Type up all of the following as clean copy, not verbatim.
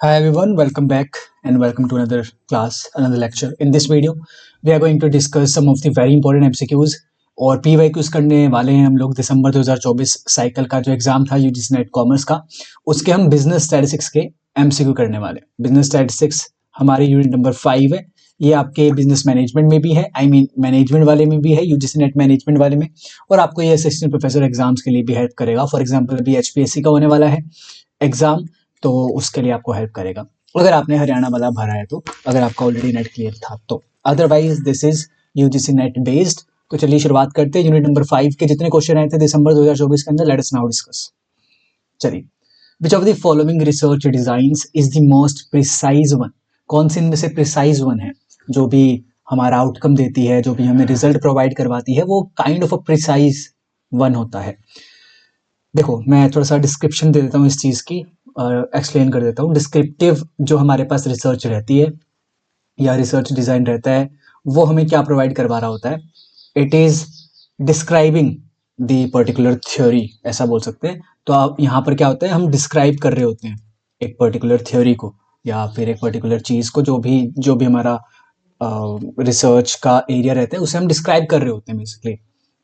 Hi everyone, welcome back and welcome to another class, another lecture. In this video, we are going to discuss some of the very important MCQs और PYQs करने वाले हैं हम लोग दिसंबर 2024 cycle का जो exam था UGC net commerce का, उसके हम बिजनेस स्टैटिस्टिक्स के MCQ करने वाले हैं। बिजनेस स्टैटिस्टिक्स हमारे यूनिट नंबर 5 है। ये आपके बिजनेस मैनेजमेंट में भी है, मैनेजमेंट वाले में भी है, यूजीसी नेट मैनेजमेंट वाले में, और आपको ये असिस्टेंट प्रोफेसर एग्जाम्स के लिए भी हेल्प करेगा। फॉर एग्जाम्पल अभी HPSC का होने वाला है एग्जाम, तो उसके लिए आपको हेल्प करेगा अगर आपने हरियाणा वाला भरा है तो, अगर आपका ऑलरेडी नेट क्लियर था तो। Otherwise this is UGC net based. तो चलिए शुरुआत करते हैं। यूनिट नंबर 5 के जितने क्वेश्चन आए थे दिसंबर 2024 के अंदर, लेट अस नाउ डिस्कस। चलिए, which of the following research designs is the most precise one? कौन से इनमें से प्रिसाइज वन है जो भी हमारा आउटकम देती है, जो भी हमें रिजल्ट प्रोवाइड करवाती है, वो kind of a precise one होता है। देखो, मैं थोड़ा सा डिस्क्रिप्शन दे देता हूँ इस चीज़ की, एक्सप्लेन कर देता हूँ। डिस्क्रिप्टिव जो हमारे पास रिसर्च रहती है या रिसर्च डिज़ाइन रहता है, वो हमें क्या प्रोवाइड करवा रहा होता है? It is describing the particular theory, ऐसा बोल सकते हैं। तो आप यहाँ पर क्या होता है, हम डिस्क्राइब कर रहे होते हैं एक पर्टिकुलर थ्योरी को या फिर एक पर्टिकुलर चीज़ को, जो भी हमारा रिसर्च का एरिया रहता है उसे हम डिस्क्राइब कर रहे होते हैं बेसिकली।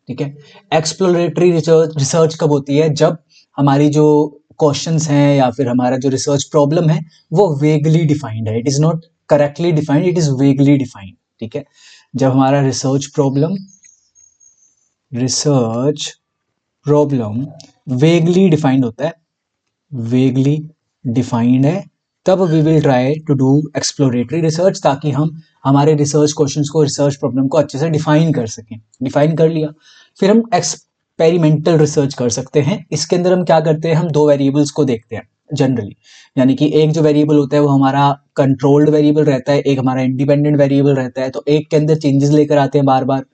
ठीक है। एक्सप्लोरेटरी रिसर्च कब होती है? जब हमारी जो क्वेश्चंस हैं या फिर हमारा जो रिसर्च प्रॉब्लम है वो वेगली डिफाइंड है। It is not correctly defined, it is vaguely defined. ठीक है। जब हमारा रिसर्च प्रॉब्लम वेगली डिफाइंड होता है, वेगली डिफाइंड है, तब we will try to do exploratory research, ताकि हम हमारे रिसर्च क्वेश्चंस को, रिसर्च प्रॉब्लम को अच्छे से डिफाइन कर सकें। डिफाइन कर लिया, फिर हम एक्सपेरिमेंटल रिसर्च कर सकते हैं। इसके अंदर हम क्या करते हैं, हम दो वेरिएबल्स को देखते हैं जनरली। यानी कि एक जो वेरिएबल होता है वो हमारा कंट्रोल्ड वेरिएबल रहता है, एक हमारा इंडिपेंडेंट वेरिएबल रहता है। तो एक के अंदर चेंजेस लेकर आते हैं बार बार,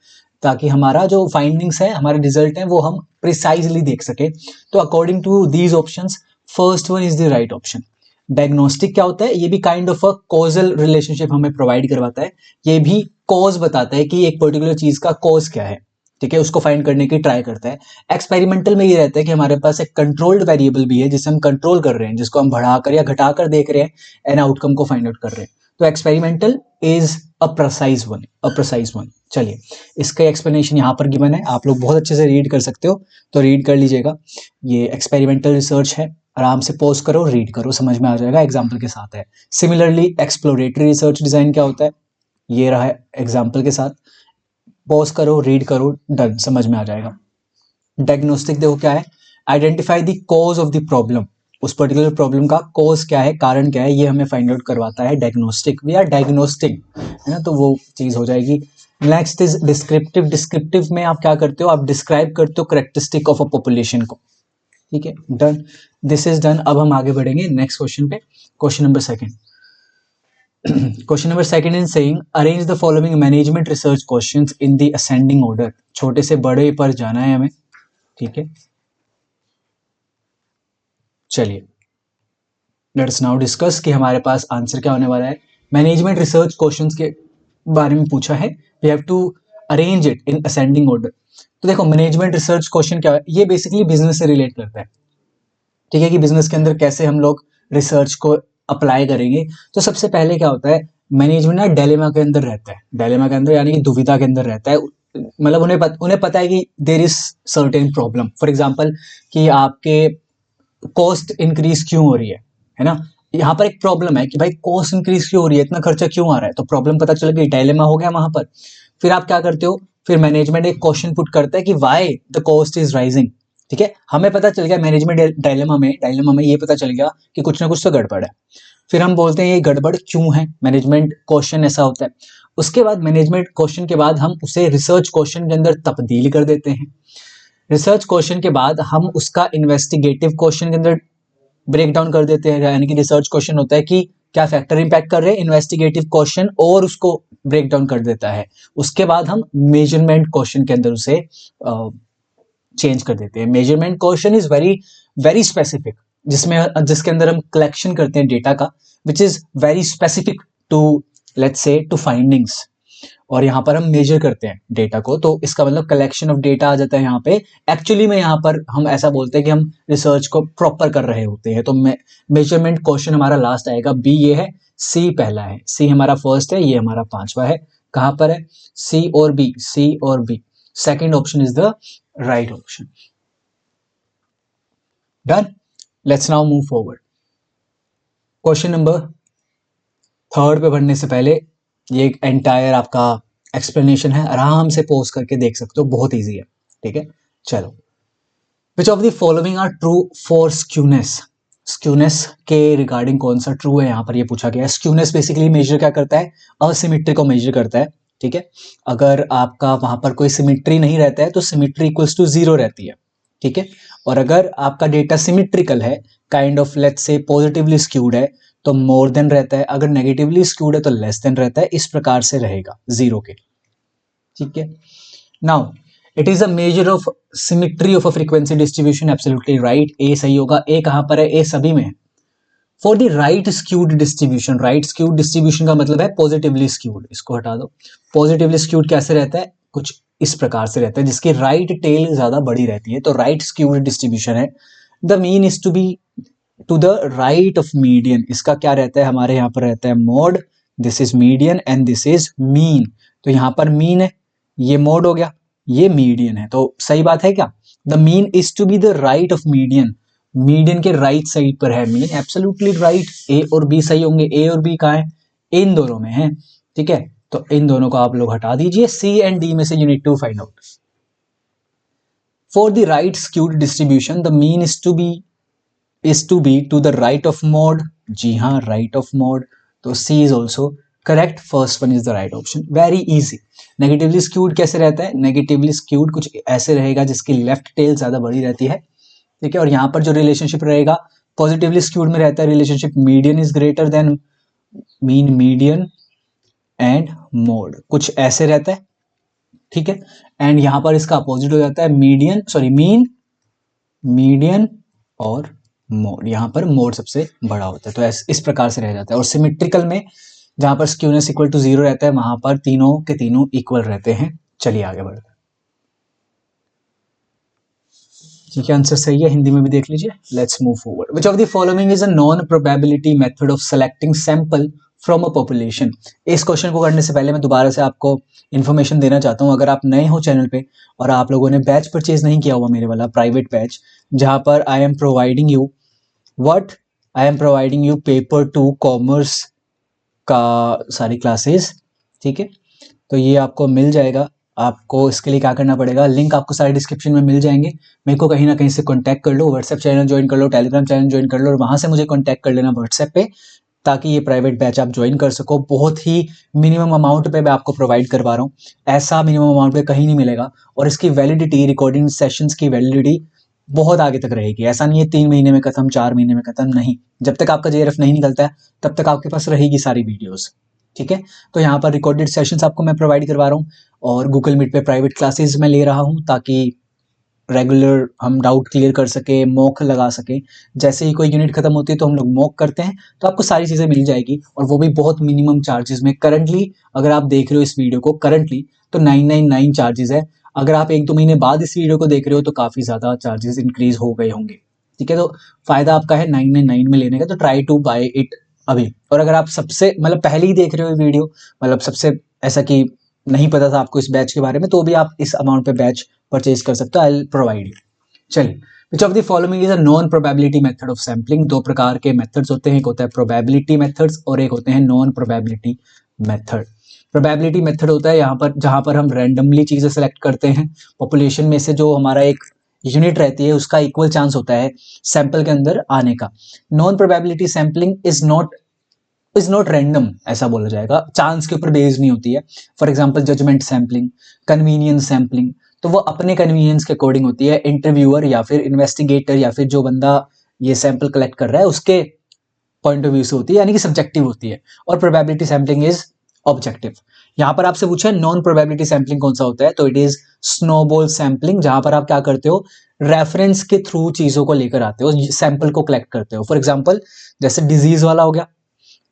ताकि हमारा जो फाइंडिंग्स है, हमारे रिजल्ट है, वो हम प्रिसाइजली देख सके। तो according to these options, first one is the right option. Diagnostic क्या होता है? ये भी kind of a causal relationship हमें प्रोवाइड करवाता है। ये भी कॉज बताता है कि एक पर्टिकुलर चीज का कॉज क्या है। ठीक है, उसको फाइंड करने की ट्राई करता है। एक्सपेरिमेंटल में ये रहता है कि हमारे पास एक कंट्रोल्ड वेरिएबल भी है जिसे हम कंट्रोल कर रहे हैं, जिसको हम बढ़ाकर या घटाकर देख रहे हैं एंड आउटकम को फाइंड आउट कर रहे हैं। तो experimental is a precise one. चलिए, इसका एक्सप्लेनेशन यहाँ पर गिवन है, आप लोग बहुत अच्छे से रीड कर सकते हो, तो रीड कर लीजिएगा। ये एक्सपेरिमेंटल रिसर्च है, आराम से पॉज करो, रीड करो, समझ में आ जाएगा, एग्जाम्पल के साथ है। सिमिलरली एक्सप्लोरेटरी रिसर्च डिजाइन क्या होता है, ये रहा है एग्जाम्पल के साथ। पॉज करो, रीड करो, डन, समझ में आ जाएगा। डायग्नोस्टिक देखो क्या है, identify the cause of the problem. उस पर्टिकुलर प्रॉब्लम का कॉज क्या है, कारण क्या है, ये हमें फाइंड आउट करवाता है डायग्नोस्टिक। वी आर डायग्नोस्टिक, है ना, तो वो चीज हो जाएगी। Next is descriptive. डिस्क्रिप्टिव में आप क्या करते हो, आप डिस्क्राइब करते हो करेक्टरिस्टिक ऑफ अ पॉपुलेशन को। ठीक है, डन, दिस इज डन। अब हम आगे बढ़ेंगे नेक्स्ट क्वेश्चन पे। Question number second. Question number second in saying arrange the following management research questions in the ascending order. छोटे से बड़े पर जाना है हमें। ठीक है, चलिए, लेट्स नाउ डिस्कस कि हमारे पास आंसर क्या होने वाला है। मैनेजमेंट रिसर्च क्वेश्चंस के बारे में पूछा है, we have to arrange it in ascending order. तो देखो, मैनेजमेंट रिसर्च क्वेश्चन क्या है, ये बेसिकली बिजनेस से रिलेट करता है। ठीक है, कि बिजनेस के अंदर कैसे हम लोग रिसर्च को अप्लाई करेंगे। तो सबसे पहले क्या होता है, मैनेजमेंट ना डायलेमा के अंदर रहता है। डायलेमा के अंदर यानी कि दुविधा के अंदर रहता है। मतलब उन्हें पता है कि there is certain problem. For example कि आपके कॉस्ट इंक्रीज क्यों हो रही है ना। यहाँ पर एक प्रॉब्लम है कि भाई कॉस्ट इंक्रीज क्यों हो रही है, इतना खर्चा क्यों आ रहा है, तो प्रॉब्लम पता चल गई, डायलेमा हो गया वहां पर। फिर आप क्या करते हो, फिर मैनेजमेंट एक क्वेश्चन पुट करता है कि why the cost is rising. ठीक है, हमें पता चल गया मैनेजमेंट डायलेमा में ये पता चल गया कि कुछ ना कुछ तो गड़बड़ है। फिर हम बोलते हैं ये गड़बड़ क्यों है, मैनेजमेंट क्वेश्चन ऐसा होता है। उसके बाद मैनेजमेंट क्वेश्चन के बाद हम उसे रिसर्च क्वेश्चन के अंदर तब्दील कर देते हैं। रिसर्च क्वेश्चन के बाद हम उसका इन्वेस्टिगेटिव क्वेश्चन के अंदर ब्रेक डाउन कर देते हैं। यानी कि रिसर्च क्वेश्चन होता है कि क्या फैक्टर इंपैक्ट कर रहे हैं, इन्वेस्टिगेटिव क्वेश्चन और उसको ब्रेक डाउन कर देता है। उसके बाद हम मेजरमेंट क्वेश्चन के अंदर उसे चेंज कर देते हैं। Measurement question is very very specific, जिसके अंदर हम कलेक्शन करते हैं डेटा का, which is very specific to let's say to findings. और यहाँ पर हम मेजर करते हैं डेटा को, तो इसका मतलब कलेक्शन ऑफ डेटा आ जाता है यहाँ पे। एक्चुअली में यहाँ पर हम ऐसा बोलते हैं कि हम रिसर्च को प्रॉपर कर रहे होते हैं। तो मेजरमेंट क्वेश्चन हमारा लास्ट आएगा, बी ये है, सी पहला है, सी हमारा फर्स्ट है, ये हमारा पांचवा है। कहां पर है? सी और बी, सी और B, second option is the right option. Done. Let's now move forward. Question number third पे बढ़ने से पहले ये एक एंटायर आपका एक्सप्लेनेशन है, आराम से पॉज करके देख सकते हो, बहुत इजी है। ठीक है, चलो। Which of the following are true for skewness? Skewness के रिगार्डिंग कौन सा ट्रू है यहाँ पर ये पूछा गया है। स्क्यूनेस बेसिकली मेजर क्या करता है? असिमेट्री को मेजर करता है। ठीक है, अगर आपका वहां पर कोई सिमेट्री नहीं रहता है तो सिमेट्री इक्वल्स टू 0 रहती है। ठीक है, और अगर आपका डेटा सिमेट्रिकल है, kind of let's say positively skewed है, तो मोर देन रहता है, अगर नेगेटिवली स्क्यूड है तो लेस देन रहता है। इस प्रकार से रहेगा 0 के। ठीक है, now it is a measure of symmetry of a frequency distribution, absolutely right, A सही होगा। ए कहां पर है? ए सभी में है। For the right skewed distribution, right skewed distribution का मतलब है पॉजिटिवली स्क्यूड, इसको हटा दो। पॉजिटिवली स्क्यूड कैसे रहता है? कुछ इस प्रकार से रहता है, जिसकी राइट टेल ज्यादा बड़ी रहती है, तो राइट स्क्यूड डिस्ट्रीब्यूशन है। The mean is to be to the right of median, इसका क्या रहता है? हमारे यहाँ पर रहता है mode, this is median and this is mean. तो यहाँ पर मीन है, ये मॉड हो गया, ये मीडियन है, तो सही बात है क्या? The mean is to be the right of median, median के राइट साइड पर है मीन, एब्सोल्युटली राइट। ए और बी सही होंगे। ए और बी कहाँ है? इन दोनों में है। ठीक है, तो इन दोनों को आप लोग हटा दीजिए, सी एंड डी में से you need to find out. For the right skewed distribution the mean is to be to the right of mode, जी हाँ, राइट ऑफ मॉड, तो C is also correct, first one is the right option, very easy. Negatively skewed कैसे रहता है? Negatively skewed कुछ ऐसे रहेगा जिसकी लेफ्ट टेल ज्यादा बड़ी रहती है। ठीक है, और यहाँ पर जो रिलेशनशिप रहेगा पॉजिटिवली स्क्यूड में रहता है relationship median is greater than mean, median and mode, कुछ ऐसे रहता है। ठीक है, एंड यहाँ पर इसका अपोजिट हो जाता है मीडियन, सॉरी मीन, मीडियन और मोड, यहाँ पर मोड सबसे बड़ा होता है, तो इस प्रकार से रह जाता है। और सिमेट्रिकल में जहां पर स्क्यूनेस इक्वल टू 0 रहता है वहां पर तीनों के तीनों इक्वल रहते हैं। चलिए आगे बढ़ते हैं। ठीक है, आंसर सही है, हिंदी में भी देख लीजिए। Let's move forward. Which of the following is a non probability method of selecting sample from a population? इस क्वेश्चन को करने से पहले मैं दोबारा से आपको इन्फॉर्मेशन देना चाहता हूं, अगर आप नए हो चैनल पे और आप लोगों ने बैच परचेज नहीं किया हुआ, मेरे वाला प्राइवेट बैच, जहां पर I am providing you paper 2 commerce का सारी क्लासेस। ठीक है, तो ये आपको मिल जाएगा। आपको इसके लिए क्या करना पड़ेगा? लिंक आपको सारे डिस्क्रिप्शन में मिल जाएंगे। मेरे को कहीं ना कहीं से कांटेक्ट कर लो, व्हाट्सएप चैनल ज्वाइन कर लो, टेलीग्राम चैनल ज्वाइन कर लो, और वहां से मुझे कांटेक्ट कर लेना व्हाट्सएप पे, ताकि ये प्राइवेट बैच आप ज्वाइन कर सको। बहुत ही मिनिमम अमाउंट पे मैं आपको प्रोवाइड करवा रहा हूँ, ऐसा मिनिमम अमाउंट पे कहीं नहीं मिलेगा। और इसकी वैलिडिटी, रिकॉर्डिंग सेशंस की वैलिडिटी बहुत आगे तक रहेगी। ऐसा नहीं है 3 महीने में खत्म, 4 महीने में खत्म, नहीं। जब तक आपका जेआरएफ नहीं निकलता है तब तक आपके पास रहेगी सारी वीडियोस। ठीक है, तो यहाँ पर रिकॉर्डेड सेशंस आपको मैं प्रोवाइड करवा रहा हूँ, और गूगल मीट पे प्राइवेट क्लासेस मैं ले रहा हूँ, ताकि रेगुलर हम डाउट क्लियर कर सके, मॉक लगा सके। जैसे ही कोई यूनिट खत्म होती है तो हम लोग मॉक करते हैं, तो आपको सारी चीजें मिल जाएगी, और वो भी बहुत मिनिमम चार्जेस में। करंटली अगर आप देख रहे हो इस वीडियो को करंटली, तो 999 चार्जेस है। अगर आप 1-2 महीने बाद इस वीडियो को देख रहे हो तो काफी ज्यादा चार्जेस इंक्रीज हो गए होंगे। ठीक है, तो फायदा आपका है 999 में लेने का, तो ट्राई टू बाय इट अभी। और अगर आप सबसे मतलब पहले ही देख रहे हो वीडियो, मतलब सबसे ऐसा कि नहीं पता था आपको इस बैच के बारे में, तो भी आप इस अमाउंट पे बैच परचेज कर सकते हो, आई विल प्रोवाइड यू। चलिए, which of the following is a non probability method of sampling? 2 प्रकार के मेथड्स होते हैं, एक होता है प्रोबेबिलिटी मेथड्स और एक होते हैं non probability method. Probability method होता है यहाँ पर जहां पर हम रैंडमली चीजें सेलेक्ट करते हैं, पॉपुलेशन में से जो हमारा एक यूनिट रहती है उसका इक्वल चांस होता है सैंपल के अंदर आने का। Non probability sampling is not random, ऐसा बोला जाएगा, चांस के ऊपर बेस्ड नहीं होती है। For example judgement sampling, convenience sampling, तो वो अपने कन्वीनियंस के अकॉर्डिंग होती है। इंटरव्यूअर या फिर इन्वेस्टिगेटर या फिर जो बंदा ये सैंपल कलेक्ट कर रहा है उसके पॉइंट ऑफ व्यू से होती है, यानी कि सब्जेक्टिव होती है। और प्रोबेबिलिटी सैम्पलिंग इज ऑब्जेक्टिव। यहाँ पर आपसे पूछा है नॉन प्रोबेबिलिटी सैम्पलिंग कौन सा होता है, तो इट इज स्नोबॉल सैम्पलिंग, जहां पर आप क्या करते हो, रेफरेंस के थ्रू चीजों को लेकर आते हो, सैंपल को कलेक्ट करते हो। फॉर एग्जाम्पल जैसे डिजीज वाला हो गया,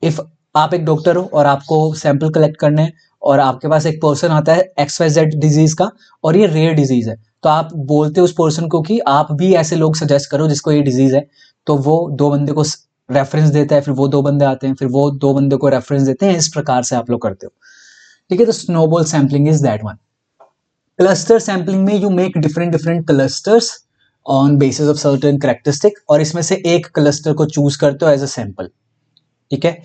इफ आप एक डॉक्टर हो और आपको सैंपल कलेक्ट करने हैं, और आपके पास एक पर्सन आता है XYZ डिजीज का और ये रेयर डिजीज है, तो आप बोलते हो उस पर्सन को कि आप भी ऐसे लोग सजेस्ट करो जिसको ये डिजीज है, तो वो 2 बंदे को रेफरेंस देता है, फिर वो 2 बंदे आते हैं, फिर वो 2 बंदे को रेफरेंस देते हैं, इस प्रकार से आप लोग करते हो। ठीक है, तो snowball sampling is that one. Cluster sampling में you make different different clusters on basis of certain characteristic, और इसमें से एक क्लस्टर को चूज करते हो एज अ सैंपल। ठीक है,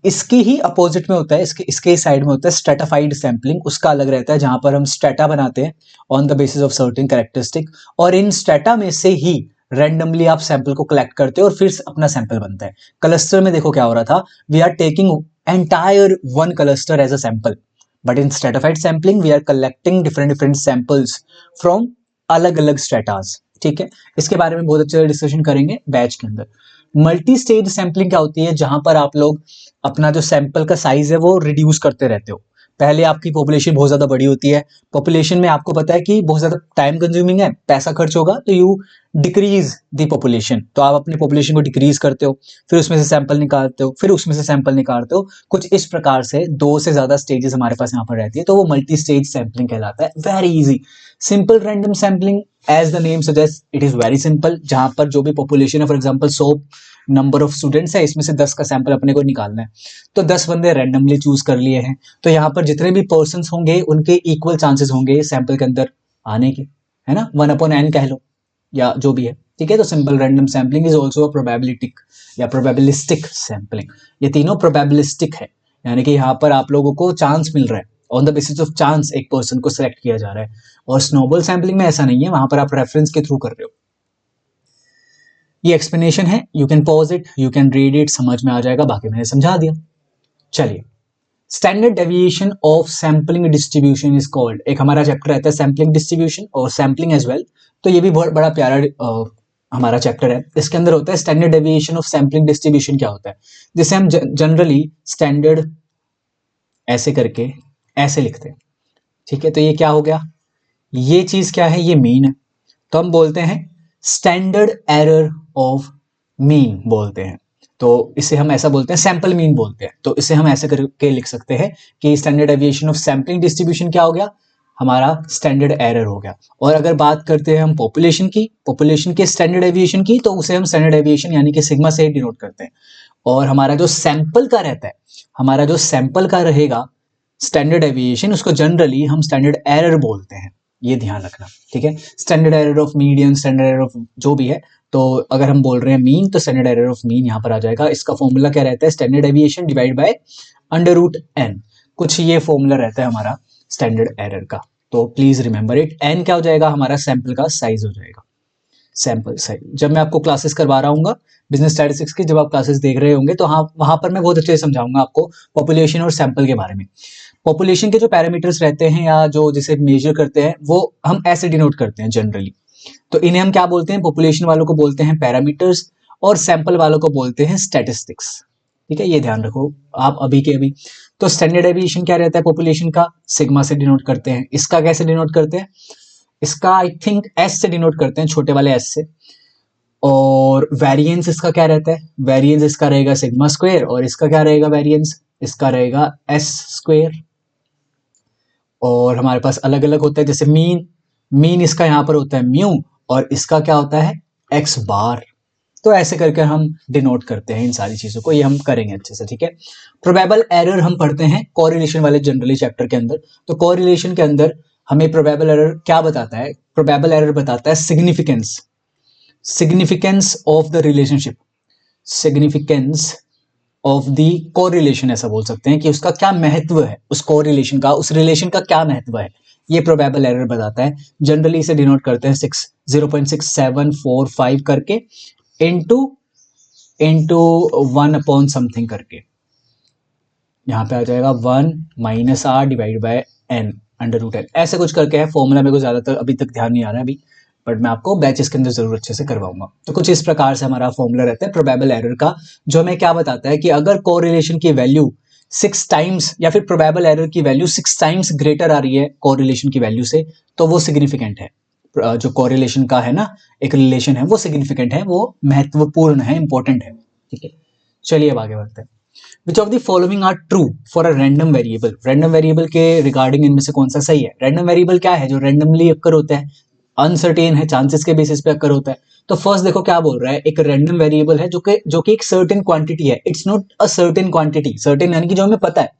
इसकी ही अपोजिट में होता है, इसके साइड में होता है स्ट्रेटाफाइड सैम्पलिंग, उसका अलग रहता है, जहां पर हम स्ट्रेटा बनाते हैं on the basis of certain characteristic, और इन स्ट्रेटा में से ही रैंडमली आप सैंपल को कलेक्ट करते हो और फिर अपना सैंपल बनता है। क्लस्टर में देखो क्या हो रहा था, we are taking entire one cluster as a sample, but in stratified sampling we are collecting different different samples from अलग अलग स्ट्रेटास। ठीक है, इसके बारे में बहुत अच्छे डिस्कशन करेंगे बैच के अंदर। मल्टी स्टेज सैंपलिंग क्या होती है, जहां पर आप लोग अपना जो सैंपल का साइज है वो रिड्यूस करते रहते हो। पहले आपकी पॉपुलेशन बहुत ज्यादा बड़ी होती है, पॉपुलेशन में आपको पता है कि बहुत ज्यादा टाइम कंज्यूमिंग है, पैसा खर्च होगा, तो यू डिक्रीज द पॉपुलेशन, तो आप अपनी पॉपुलेशन को डिक्रीज करते हो, फिर उसमें से सैंपल निकालते हो, फिर उसमें से सैंपल निकालते हो, कुछ इस प्रकार से 2 से ज्यादा स्टेजेस हमारे पास यहाँ पर रहती है, तो वो मल्टी स्टेज सैंपलिंग कहलाता है। Very easy. Simple random sampling as the name suggest, it is very simple, जहां पर जो भी पॉपुलेशन है, for example 100 number of students है, इसमें से 10 का सैंपल अपने को निकालना है, तो 10 बंदे रैंडमली चूज कर लिए हैं, तो यहाँ पर जितने भी पर्सन होंगे उनके इक्वल चांसेस होंगे सैंपल के अंदर आने के, है ना, 1/n कह लो या जो भी है। ठीक है, तो simple random sampling is also a probabilitic या प्रोबेबिलिस्टिक सैंपलिंग, ये तीनों प्रोबेबिलिस्टिक है, यानी कि यहाँ पर आप लोगों को चांस मिल रहा है, on the basis of chance एक पर्सन को सिलेक्ट किया जा रहा है, और स्नोबॉल सैंपलिंग में ऐसा नहीं है, वहां पर आप रेफरेंस के थ्रू कर रहे हो। ये एक्सप्लेनेशन है, you can pause it, you can read it, समझ में आ जाएगा, बाकी मैंने समझा दिया। चलिए, standard deviation of sampling distribution is called, एक हमारा चैप्टर रहता है सैम्पलिंग डिस्ट्रीब्यूशन और सैम्पलिंग एज वेल, तो ये भी बहुत बड़ा प्यारा हमारा चैप्टर है। इसके अंदर होता है standard deviation of sampling distribution क्या होता है, जिसे हम जनरली स्टैंडर्ड ऐसे करके ऐसे लिखते हैं। ठीक है, तो ये क्या हो गया, ये चीज क्या है, ये मीन है, तो हम बोलते हैं स्टैंडर्ड एरर ऑफ मीन बोलते हैं, तो इसे हम ऐसा बोलते हैं सैंपल मीन बोलते हैं, तो इसे हम ऐसे करके लिख सकते हैं कि standard deviation of sampling distribution क्या हो गया, हमारा स्टैंडर्ड एरर हो गया। और अगर बात करते हैं हम पॉपुलेशन की, पॉपुलेशन के स्टैंडर्ड डेविएशन की, तो उसे हम स्टैंडर्ड डेविएशन यानी कि सिग्मा से डिनोट करते हैं। और हमारा जो सैंपल का रहता है, हमारा जो सैंपल का रहेगा स्टैंडर्ड डेविएशन, उसको जनरली हम स्टैंडर्ड एरर बोलते हैं, ये ध्यान रखना। ठीक है, standard error of median, standard error of जो भी है, तो अगर हम बोल रहे हैं मीन, तो स्टैंडर्ड एरर ऑफ मीन यहाँ पर आ जाएगा। इसका फॉर्मूला क्या रहता है, standard deviation divide by √n, कुछ ये फॉर्मूला रहता है हमारा स्टैंडर्ड एरर का, तो प्लीज रिमेंबर इट। n क्या हो जाएगा, हमारा सैंपल का साइज हो जाएगा, सैंपल साइज। जब मैं आपको क्लासेस करवा रहा हूँ बिजनेस स्टैटिस्टिक्स की, जब आप क्लासेस देख रहे होंगे, तो हाँ, वहां पर मैं बहुत अच्छे से समझाऊंगा आपको पॉपुलेशन और सैंपल के बारे में। पॉपुलेशन के जो पैरामीटर्स रहते हैं या जो जिसे मेजर करते हैं, वो हम ऐसे डिनोट करते हैं जनरली, तो इन्हें हम क्या बोलते हैं, पॉपुलेशन वालों को बोलते हैं पैरामीटर्स और सैंपल वालों को बोलते हैं स्टैटिस्टिक्स। ठीक है, ये ध्यान रखो आप अभी के अभी। तो स्टैंडर्ड डेविएशन क्या रहता है पॉपुलेशन का, सिग्मा से डिनोट करते हैं। इसका कैसे डिनोट करते हैं, इसका आई थिंक एस से डिनोट करते हैं, छोटे वाले एस से। और वेरिएंस इसका क्या रहता है, वेरिएंस इसका रहेगा सिग्मा स्क्वायर, और इसका क्या रहेगा वेरिएंस, इसका रहेगा एस स्क्वायर। और हमारे पास अलग अलग होता है, जैसे मीन, मीन इसका यहाँ पर होता है म्यू, और इसका क्या होता है एक्स बार। तो ऐसे करके हम डिनोट करते हैं इन सारी चीजों को, ये हम करेंगे अच्छे से। ठीक है, प्रोबेबल एरर हम पढ़ते हैं कोरिलेशन वाले जनरली चैप्टर के अंदर, तो कोरिलेशन के अंदर हमें प्रोबेबल एरर क्या बताता है, प्रोबेबल एरर बताता है significance, significance of the relationship, significance of the correlation, ऐसा बोल सकते हैं कि उसका क्या महत्व है, उस कोरिलेशन का, उस रिलेशन का क्या महत्व है, ये प्रोबेबल एरर बताता है। जनरली इसे डिनोट करते हैं 0.6745 करके इनटू 1 अपॉन समथिंग करके, यहाँ पे आ जाएगा 1 - r divide by n √n, ऐसे कुछ करके है फॉर्मूला, मेरे को ज्यादातर अभी तक ध्यान नहीं आ रहा है अभी, बट मैं आपको बैचेस के अंदर जरूर अच्छे से करवाऊंगा। तो कुछ इस प्रकार से हमारा फॉर्मूला रहता है प्रोबेबल एरर का, जो हमें क्या बताता है कि अगर कोरिलेशन की वैल्यू 6 टाइम्स या फिर प्रोबेबल एरर की वैल्यू 6 टाइम्स ग्रेटर आ रही है कोरिलेशन की वैल्यू से, तो वो सिग्निफिकेंट है। जो कोरिलेशन का है ना, एक रिलेशन है, वो सिग्निफिकेंट है, वो महत्वपूर्ण है, इंपॉर्टेंट है। ठीक है, चलिए अब आगे बढ़ते हैं। Which of the following are true for a random variable, random variable के रिगार्डिंग इनमें से कौन सा सही है। रैंडम वेरिएबल क्या है, जो रैंडमली अक्कर होता है, अनसर्टेन है, चांसेस के बेसिस पे अक्कर होता है। तो फर्स्ट देखो क्या बोल रहा है, एक रैंडम वेरिएबल है जो कि एक सर्टेन क्वांटिटी है, it's not a certain quantity, certain यानी कि जो हमें पता है,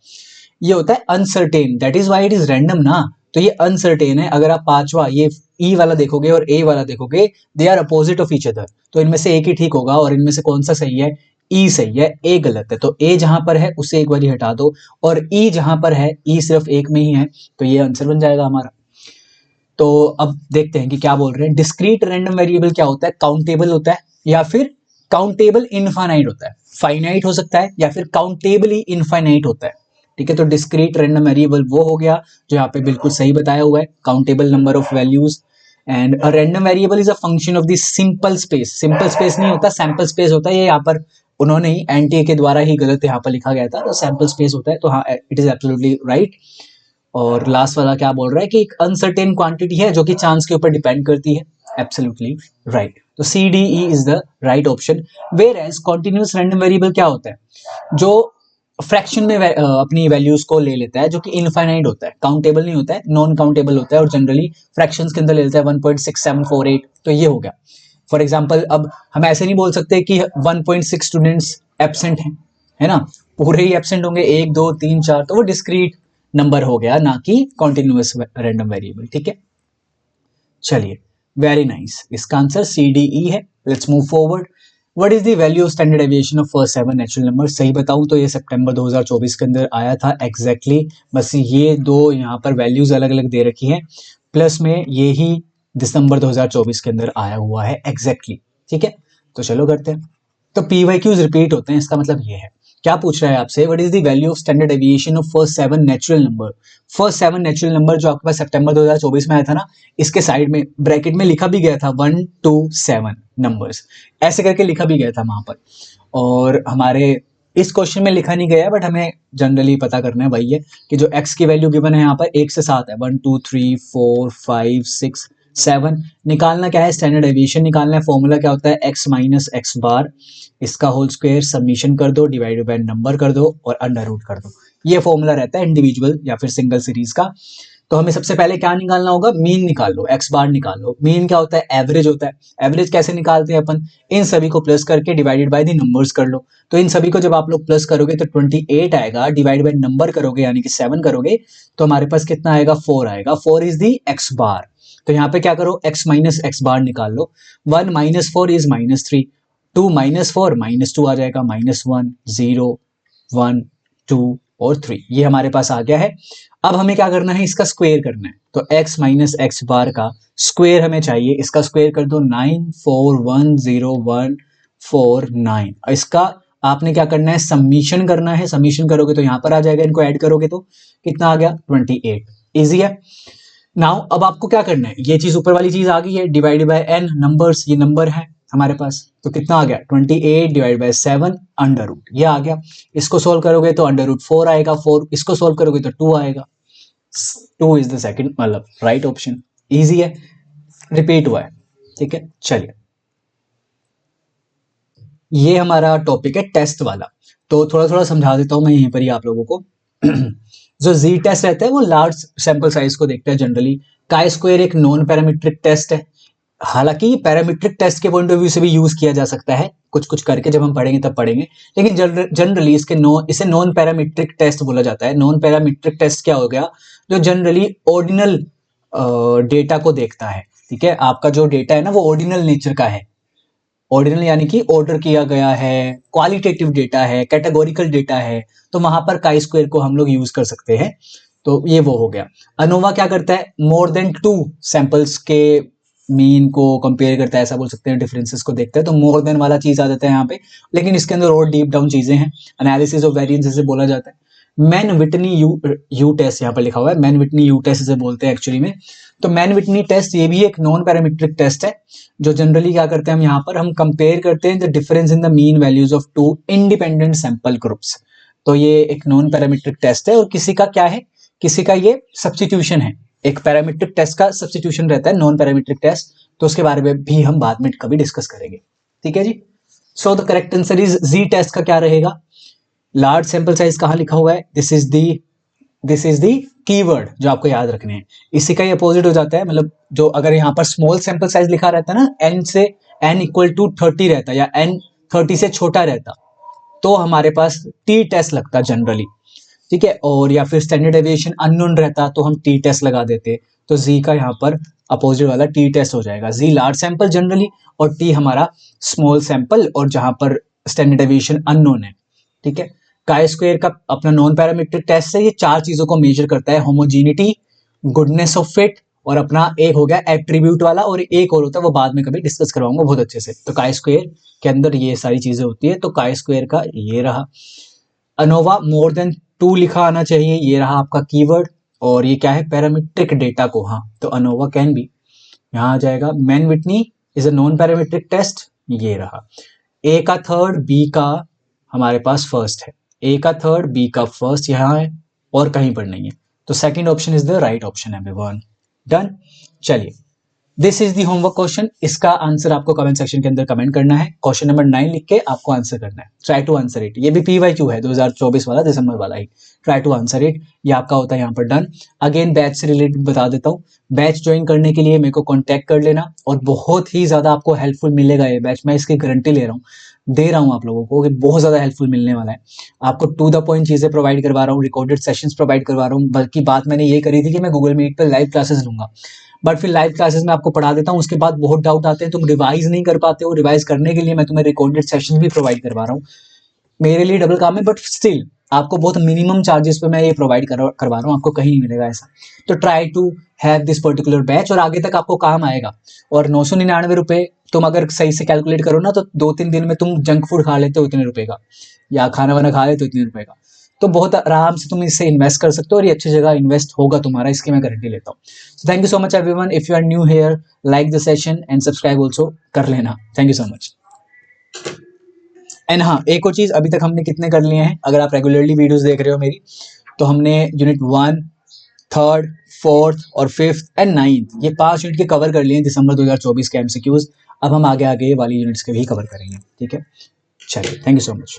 ये होता है uncertain, that is why it is random ना। तो ये अनसर्टेन है। अगर आप पांचवा ये ई वाला देखोगे और ए वाला देखोगे, they are opposite of each other, तो इनमें से एक ही ठीक होगा और इनमें से कौन सा सही है, ई सही है, ए गलत है। तो ए जहां पर है उसे एक बार हटा दो और ई जहां पर है, ई सिर्फ एक में ही है, तो ये आंसर बन जाएगा हमारा। तो अब देखते हैं कि क्या बोल रहे हैं। डिस्क्रीट रैंडम वेरिएबल क्या होता है, काउंटेबल होता है या फिर काउंटेबल इनफाइनाइट होता है, फाइनाइट हो सकता है या फिर काउंटेबली इनफाइनाइट होता है। ठीक है, तो डिस्क्रीट रैंडम वेरिएबल वो हो गया जो यहाँ पे बिल्कुल सही बताया हुआ है, countable number of values. And a random variable is a function of the simple space, simple space नहीं होता, सैंपल स्पेस होता है। ये यहाँ पर उन्होंने ही एनटीए के द्वारा ही गलत यहाँ पर लिखा गया था, तो सैंपल स्पेस होता है, तो हाँ इट इज एब्सोल्युटली राइट। और लास्ट वाला क्या बोल रहा है कि एक अनसर्टेन क्वांटिटी है जो कि चांस के ऊपर डिपेंड करती है, एब्सोल्युटली राइट। तो C D E is the right option. Whereas continuous random variable क्या होता है, जो फ्रैक्शन में अपनी वैल्यूज को ले लेता है, जो कि इनफाइनाइट होता है, काउंटेबल नहीं होता है, नॉन काउंटेबल होता है और जनरली फ्रैक्शंस के अंदर ले लेता है 1.6748। तो ये हो गया। फॉर एग्जांपल अब हम ऐसे नहीं बोल सकते कि 1.6 स्टूडेंट्स एब्सेंट हैं, है ना, पूरे ही एब्सेंट होंगे, 1 2 3 4, तो वो डिस्क्रीट नंबर हो गया, ना कि कॉन्टिन्यूअस रैंडम वेरिएबल। ठीक है, चलिए, वेरी नाइस, इसका आंसर सी डी ई है। Let's move forward. What is the value of standard deviation of first 7 natural number. सही बताऊं तो ये सितंबर 2024 के अंदर आया था एग्जैक्टली, बस ये दो यहाँ पर वैल्यूज अलग अलग दे रखी हैं, प्लस में ये ही दिसंबर 2024 के अंदर आया हुआ है एग्जैक्टली। ठीक है, तो चलो करते हैं। तो पी वाई क्यूज रिपीट होते हैं, इसका मतलब ये है। क्या पूछ रहा है आपसे, what is the value of standard deviation of first 7 natural number. First 7 natural number जो आपके पास सितंबर 2024 में आया था ना, इसके साइड में ब्रैकेट में लिखा भी गया था 1 2 7 नंबर्स, ऐसे करके लिखा भी गया था वहां पर। और हमारे इस क्वेश्चन में लिखा नहीं गया है, बट हमें जनरली पता करना है, वही है कि जो x की वैल्यू गिवन है यहाँ पर 1 से 7 है, 1 2 3 4 5 6 7, निकालना क्या है, स्टैंडर्ड डेविएशन निकालना है। फॉर्मूला क्या होता है, x माइनस एक्स बार, इसका होल स्क्वायर, सबमिशन कर दो, डिवाइडेड बाय नंबर कर दो और अंडर रूट कर दो। ये फॉर्मूला रहता है इंडिविजुअल या फिर सिंगल सीरीज का। तो हमें सबसे पहले क्या निकालना होगा, मीन निकाल लो, एक्स बार निकाल लो। मीन क्या होता है, एवरेज होता है। एवरेज कैसे निकालते हैं अपन, इन सभी को प्लस करके डिवाइडेड बाय द नंबर्स कर लो। तो इन सभी को जब आप लोग प्लस करोगे तो 28 आएगा, डिवाइड बाय नंबर करोगे यानी कि 7 करोगे तो हमारे पास कितना आएगा, 4 आएगा। 4 इज दी एक्स बार। तो यहाँ पे क्या करो, x माइनस एक्स बार निकाल लो। 1 माइनस 4 इज -3, 2 माइनस 4 -2 आ जाएगा, -1 0 1 2 और 3, ये हमारे पास आ गया है। अब हमें क्या करना है, इसका स्क्वायर करना है। तो x माइनस एक्स बार का स्क्वायर हमें चाहिए, इसका स्क्वायर कर दो 9410149। इसका आपने क्या करना है, सबमिशन करना है। सबमिशन करोगे तो यहां पर आ जाएगा, इनको ऐड करोगे तो कितना आ गया, 28। इजी है। नाउ अब आपको क्या करना है, ये चीज ऊपर वाली चीज आ गई है, डिवाइड बाय n नंबर्स, ये नंबर है हमारे पास, तो कितना आ गया 28 डिवाइड बाय 7 अंडर रूट, ये आ गया। इसको सोल्व करोगे तो अंडर रूट 4 आएगा, 4 इसको सोल्व करोगे तो 2 आएगा। 2 इज द सेकंड, मतलब राइट ऑप्शन। इजी है, रिपीट हुआ है। ठीक है, चलिए, ये हमारा टॉपिक है टेस्ट वाला, तो थोड़ा थोड़ा समझा देता हूं मैं यहीं पर ही आप लोगों को। जो जी टेस्ट रहता है वो लार्ज सैंपल साइज को देखता है जनरली। काई स्क्वायर एक नॉन पैरामीट्रिक टेस्ट है, हालांकि पैरामीट्रिक टेस्ट के पॉइंट ऑफ व्यू से भी यूज किया जा सकता है, कुछ कुछ करके जब हम पढ़ेंगे तब पढ़ेंगे, लेकिन जनरली इसे नॉन पैरामीट्रिक टेस्ट बोला जाता है। नॉन पैरामीट्रिक टेस्ट क्या हो गया, जो जनरली ऑर्डिनल डेटा को देखता है। ठीक है, आपका जो डेटा है ना वो ऑर्डिनल नेचर का है। ऑर्डिनल यानी कि ऑर्डर किया गया है, क्वालिटेटिव डेटा है, कैटेगोरिकल डेटा है, तो वहां पर काई स्क्वायर को हम लोग यूज कर सकते हैं। तो ये वो हो गया। अनोवा क्या करता है, मोर देन 2 सैंपल्स के मीन को कंपेयर करता है, ऐसा बोल सकते हैं, डिफरेंसेस को देखता है, तो मोर देन वाला चीज आ जाता है यहाँ पे। लेकिन इसके अंदर और डीप डाउन चीजें हैं, एनालिसिस ऑफ वेरिएंस इसे बोला जाता है। मैन विटनी यू टेस्ट यहाँ पर लिखा हुआ है, मैन विटनी यू टेस्ट इसे बोलते हैं एक्चुअली में। तो मैन विटनी टेस्ट ये भी एक नॉन पैरामीट्रिक टेस्ट है, जो जनरली क्या करते हैं, हम यहाँ पर हम कंपेयर करते हैं the difference in the mean values of 2 independent sample groups. तो ये एक नॉन पैरामीट्रिक टेस्ट है, और किसी का क्या है, किसी का ये सब्सटीट्यूशन है। एक पैरामीट्रिक टेस्ट का सब्सटीट्यूशन रहता है, नॉन पैरामीट्रिक टेस्ट, तो उसके बारे में भी हम बाद में कभी डिस्कस करेंगे। ठीक है जी। So the correct answer is G test का क्या रहेगा, लार्ज सैंपल साइज कहाँ लिखा हुआ है, दिस इज दी कीवर्ड जो आपको याद रखने हैं। इसी का ही अपोजिट हो जाता है, मतलब जो अगर यहाँ पर स्मॉल सैंपल साइज लिखा रहता है ना, n से n इक्वल टू 30 रहता या n 30 से छोटा रहता, तो हमारे पास टी टेस्ट लगता जनरली, ठीक है। और या फिर स्टैंडर्ड डेविएशन अननोन रहता तो हम टी टेस्ट लगा देते, तो जी का यहाँ पर अपोजिट वाला टी टेस्ट हो जाएगा। जी लार्ज सैंपल जनरली और टी हमारा स्मॉल सैंपल, और जहां पर स्टैंडर्ड डेविएशन अननोन है, ठीक है। काई स्क्वायर का अपना नॉन पैरामीट्रिक टेस्ट है, ये 4 चीजों को मेजर करता है, होमोजीनिटी, गुडनेस ऑफ फिट, और अपना एक हो गया एट्रीब्यूट वाला, और एक और होता है वो बाद में कभी डिस्कस करवाऊंगा बहुत अच्छे से। तो काई स्क्वायर के अंदर ये सारी चीजें होती है, तो काई स्क्वायर का ये रहा। अनोवा मोर देन 2 लिखा आना चाहिए, ये रहा आपका कीवर्ड। और ये क्या है, पैरामीट्रिक डेटा को, हाँ तो अनोवा कैन बी यहाँ आ जाएगा। Mann Whitney is a non parametric test, ये रहा। ए का थर्ड, बी का हमारे पास फर्स्ट है, ए का थर्ड, बी का फर्स्ट यहाँ है और कहीं पर नहीं है, तो second option is the right option everyone. Done. चलिए, this is the homework question, इसका आंसर आपको कमेंट सेक्शन के अंदर कमेंट करना है। क्वेश्चन नंबर 9 लिख के आपको आंसर करना है, ट्राई टू आंसर इट। ये भी PYQ है 2024 वाला, दिसंबर वाला ही, ट्राई टू आंसर इट, ये आपका होता है यहाँ पर। डन। अगेन बैच से रिलेटेड बता देता हूँ, बैच ज्वाइन करने के लिए मेरे को कॉन्टैक्ट कर लेना, और बहुत ही ज्यादा आपको हेल्पफुल मिलेगा ये बैच, मैं इसकी गारंटी ले रहा हूँ, दे रहा हूँ आप लोगों को कि बहुत ज्यादा हेल्पफुल मिलने वाला है। आपको टू द पॉइंट चीजें प्रोवाइड करवा रहा हूँ, रिकॉर्डेड सेशंस प्रोवाइड करवा रहा हूँ। बल्कि बात मैंने ये करी थी कि मैं गूगल मीट पर लाइव क्लासेस लूंगा, बट फिर लाइव क्लासेस में आपको पढ़ा देता हूँ, उसके बाद बहुत डाउट आते हैं, तुम रिवाइज नहीं कर पाते हो, रिवाइज करने के लिए मैं तुम्हें रिकॉर्डेड सेशन भी प्रोवाइड करवा रहा हूँ। मेरे लिए डबल काम है, बट स्टिल आपको बहुत मिनिमम चार्जेस पे मैं ये प्रोवाइड करवा रहा हूँ, आपको कहीं नहीं मिलेगा ऐसा। तो try to have this particular batch, और आगे तक आपको काम आएगा। और 999 रुपये तुम अगर सही से कैलकुलेट करो ना, तो 2-3 दिन में तुम जंक फूड खा लेते हो इतने रुपए का, या खाना वाना खा लेते हो इतने रुपए का, तो बहुत आराम से तुम इससे इन्वेस्ट कर सकते हो, और ये अच्छी जगह इन्वेस्ट होगा तुम्हारा, इसकी मैं गारंटी लेता हूँ। So thank you so much everyone, if you are new here, like the session and subscribe also कर लेना। Thank you so much. And हाँ, एक और चीज, अभी तक हमने कितने कर लिए हैं, अगर आप रेगुलरली वीडियोस देख रहे हो मेरी, तो हमने यूनिट 1, 3rd, 4th और 5th एंड 9th, ये 5 यूनिट के कवर कर लिए हैं दिसंबर 2024 के MCQs। अब हम आगे आगे वाली यूनिट्स के भी कवर करेंगे, ठीक है। चलिए, थैंक यू सो मच।